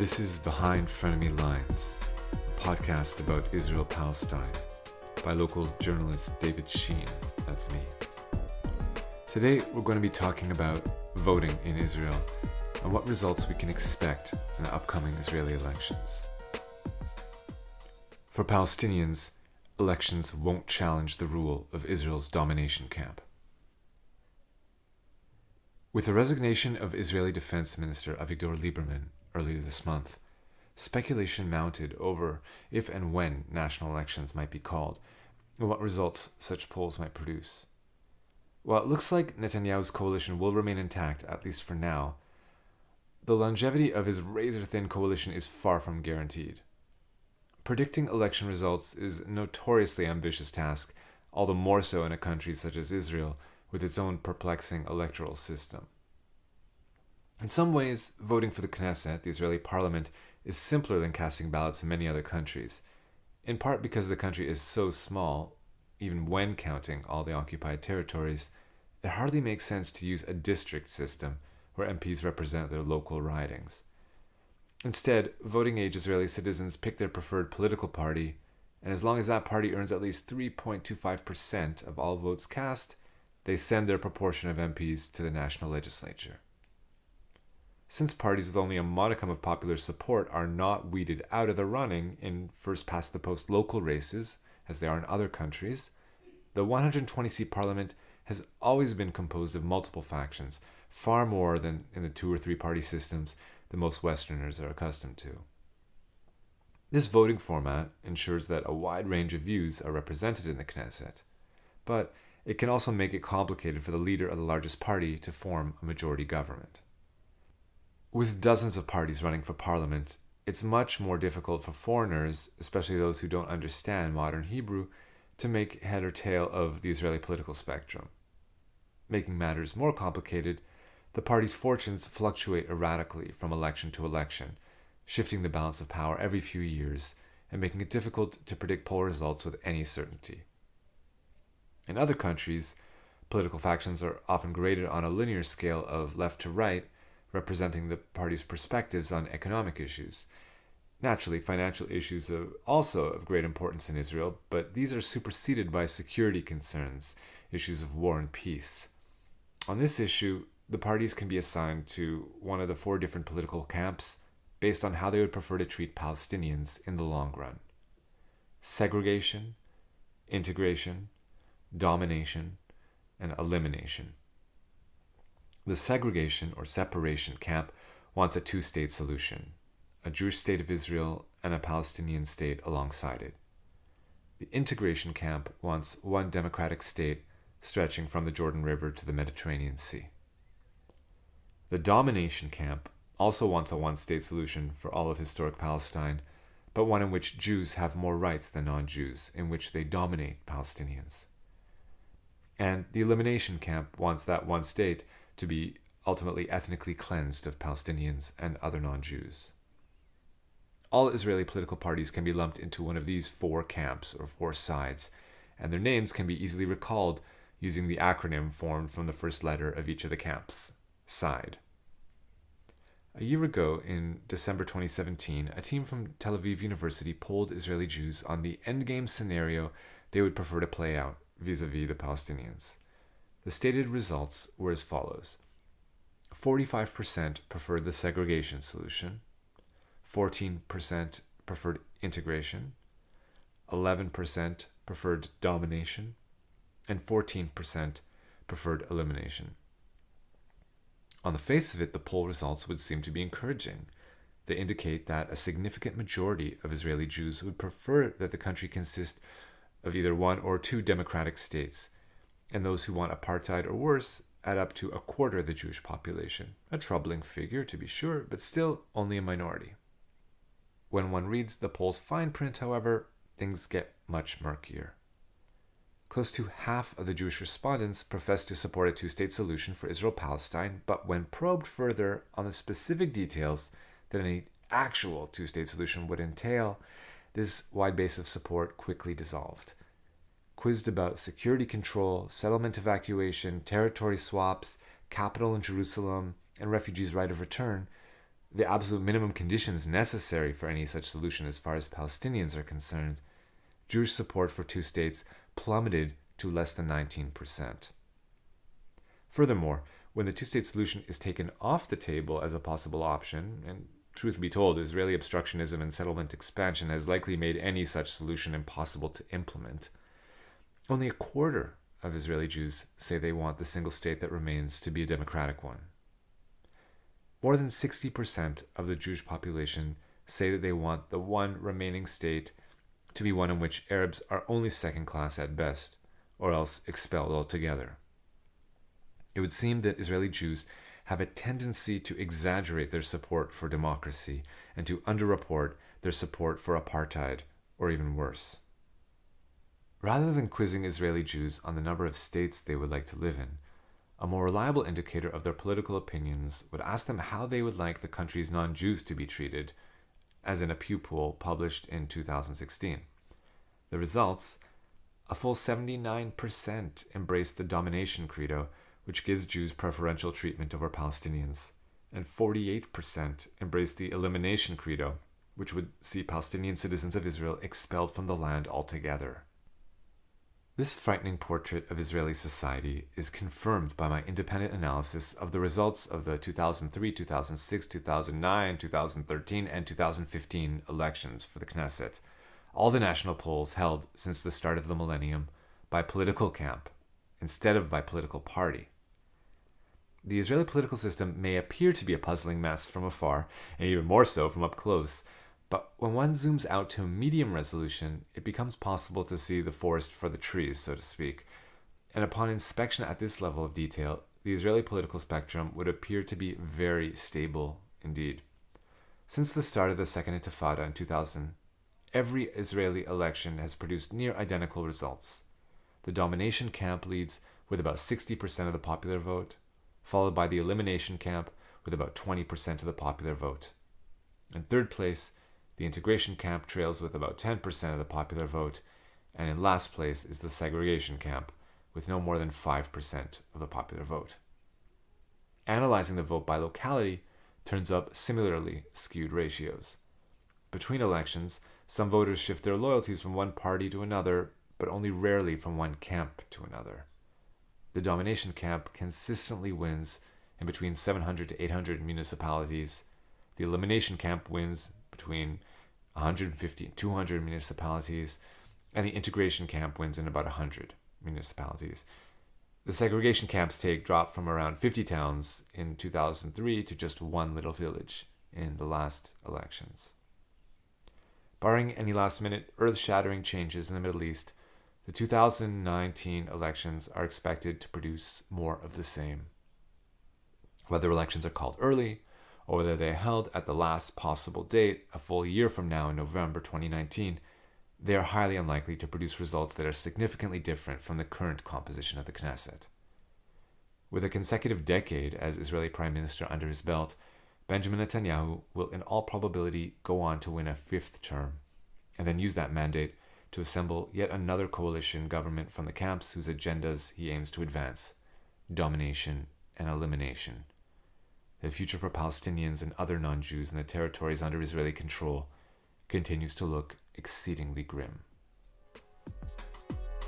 This is Behind Frenemy Lines, a podcast about Israel-Palestine by local journalist David Sheen, that's me. Today we're going to be talking about voting in Israel and what results we can expect in the upcoming Israeli elections. For Palestinians, elections won't challenge the rule of Israel's domination camp. With the resignation of Israeli Defense Minister Avigdor Lieberman earlier this month, speculation mounted over if and when national elections might be called and what results such polls might produce. While it looks like Netanyahu's coalition will remain intact, at least for now, the longevity of his razor-thin coalition is far from guaranteed. Predicting election results is a notoriously ambitious task, all the more so in a country such as Israel, with its own perplexing electoral system. In some ways, voting for the Knesset, the Israeli parliament, is simpler than casting ballots in many other countries, in part because the country is so small, even when counting all the occupied territories, it hardly makes sense to use a district system where MPs represent their local ridings. Instead, voting-age Israeli citizens pick their preferred political party, and as long as that party earns at least 3.25% of all votes cast, they send their proportion of MPs to the national legislature. Since parties with only a modicum of popular support are not weeded out of the running in first-past-the-post local races, as they are in other countries, the 120-seat parliament has always been composed of multiple factions, far more than in the 2 or 3 party systems that most Westerners are accustomed to. This voting format ensures that a wide range of views are represented in the Knesset, but it can also make it complicated for the leader of the largest party to form a majority government. With dozens of parties running for parliament, it's much more difficult for foreigners, especially those who don't understand modern Hebrew, to make head or tail of the Israeli political spectrum. Making matters more complicated, the party's fortunes fluctuate erratically from election to election, shifting the balance of power every few years and making it difficult to predict poll results with any certainty. In other countries, political factions are often graded on a linear scale of left to right, representing the party's perspectives on economic issues. Naturally, financial issues are also of great importance in Israel, but these are superseded by security concerns, issues of war and peace. On this issue, the parties can be assigned to one of the 4 different political camps based on how they would prefer to treat Palestinians in the long run: segregation, integration, domination, and elimination. The segregation or separation camp wants a 2-state solution, a Jewish state of Israel and a Palestinian state alongside it. The integration camp wants one democratic state stretching from the Jordan River to the Mediterranean Sea. The domination camp also wants a 1-state solution for all of historic Palestine, but one in which Jews have more rights than non-Jews, in which they dominate Palestinians. And the elimination camp wants that 1 state to be ultimately ethnically cleansed of Palestinians and other non-Jews. All Israeli political parties can be lumped into one of these 4 camps or 4 sides, and their names can be easily recalled using the acronym formed from the first letter of each of the camps, SIDE. A year ago, in December 2017, a team from Tel Aviv University polled Israeli Jews on the endgame scenario they would prefer to play out vis-a-vis the Palestinians. The stated results were as follows: 45% preferred the segregation solution, 14% preferred integration, 11% preferred domination, and 14% preferred elimination. On the face of it, the poll results would seem to be encouraging. They indicate that a significant majority of Israeli Jews would prefer that the country consist of either 1 or 2 democratic states, and those who want apartheid or worse add up to 1/4 of the Jewish population. A troubling figure, to be sure, but still only a minority. When one reads the poll's fine print, however, things get much murkier. Close to half of the Jewish respondents profess to support a 2-state solution for Israel-Palestine, but when probed further on the specific details that any actual 2-state solution would entail, this wide base of support quickly dissolved. Quizzed about security control, settlement evacuation, territory swaps, capital in Jerusalem, and refugees' right of return, the absolute minimum conditions necessary for any such solution as far as Palestinians are concerned, Jewish support for two states plummeted to less than 19%. Furthermore, when the two-state solution is taken off the table as a possible option, and truth be told, Israeli obstructionism and settlement expansion has likely made any such solution impossible to implement, only a quarter of Israeli Jews say they want the single state that remains to be a democratic one. More than 60% of the Jewish population say that they want the one remaining state to be one in which Arabs are only second class at best, or else expelled altogether. It would seem that Israeli Jews have a tendency to exaggerate their support for democracy and to underreport their support for apartheid, or even worse. Rather than quizzing Israeli Jews on the number of states they would like to live in, a more reliable indicator of their political opinions would ask them how they would like the country's non-Jews to be treated, as in a Pew poll published in 2016. The results: a full 79% embraced the domination credo, which gives Jews preferential treatment over Palestinians, and 48% embraced the elimination credo, which would see Palestinian citizens of Israel expelled from the land altogether. This frightening portrait of Israeli society is confirmed by my independent analysis of the results of the 2003, 2006, 2009, 2013, and 2015 elections for the Knesset, all the national polls held since the start of the millennium by political camp instead of by political party. The Israeli political system may appear to be a puzzling mess from afar, and even more so from up close, but when one zooms out to medium resolution, it becomes possible to see the forest for the trees, so to speak. And upon inspection at this level of detail, the Israeli political spectrum would appear to be very stable indeed. Since the start of the Second Intifada in 2000, every Israeli election has produced near identical results. The domination camp leads with about 60% of the popular vote, followed by the elimination camp with about 20% of the popular vote. In third place, the integration camp trails with about 10% of the popular vote, and in last place is the segregation camp with no more than 5% of the popular vote. Analyzing the vote by locality turns up similarly skewed ratios. Between elections, some voters shift their loyalties from one party to another, but only rarely from one camp to another. The domination camp consistently wins in between 700 to 800 municipalities. The elimination camp wins between 150 and 200 municipalities, and the integration camp wins in about 100 municipalities. The segregation camp's take dropped from around 50 towns in 2003 to just one little village in the last elections. Barring any last-minute earth-shattering changes in the Middle East, the 2019 elections are expected to produce more of the same. Whether elections are called early, or whether they are held at the last possible date, a full year from now in November 2019, they are highly unlikely to produce results that are significantly different from the current composition of the Knesset. With a consecutive decade as Israeli Prime Minister under his belt, Benjamin Netanyahu will in all probability go on to win a fifth term, and then use that mandate to assemble yet another coalition government from the camps whose agendas he aims to advance: domination and elimination. The future for Palestinians and other non-Jews in the territories under Israeli control continues to look exceedingly grim.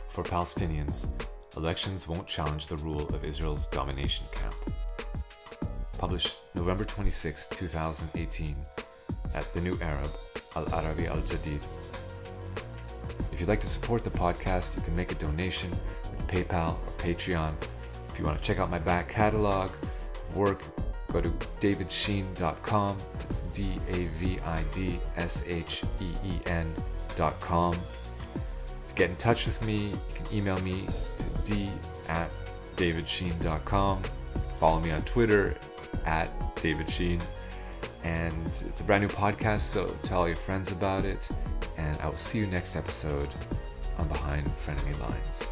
For Palestinians, elections won't challenge the rule of Israel's domination camp. Published November 26, 2018 at The New Arab, Al-Arabi Al-Jadid. If you'd like to support the podcast, you can make a donation with PayPal or Patreon. If you want to check out my back catalog of work, go to davidsheen.com. It's davidsheen.com. To get in touch with me, you can email me to d@davidsheen.com. Follow me on Twitter @davidsheen. And it's a brand new podcast, so tell all your friends about it. And I will see you next episode on Behind Frenemy Lines.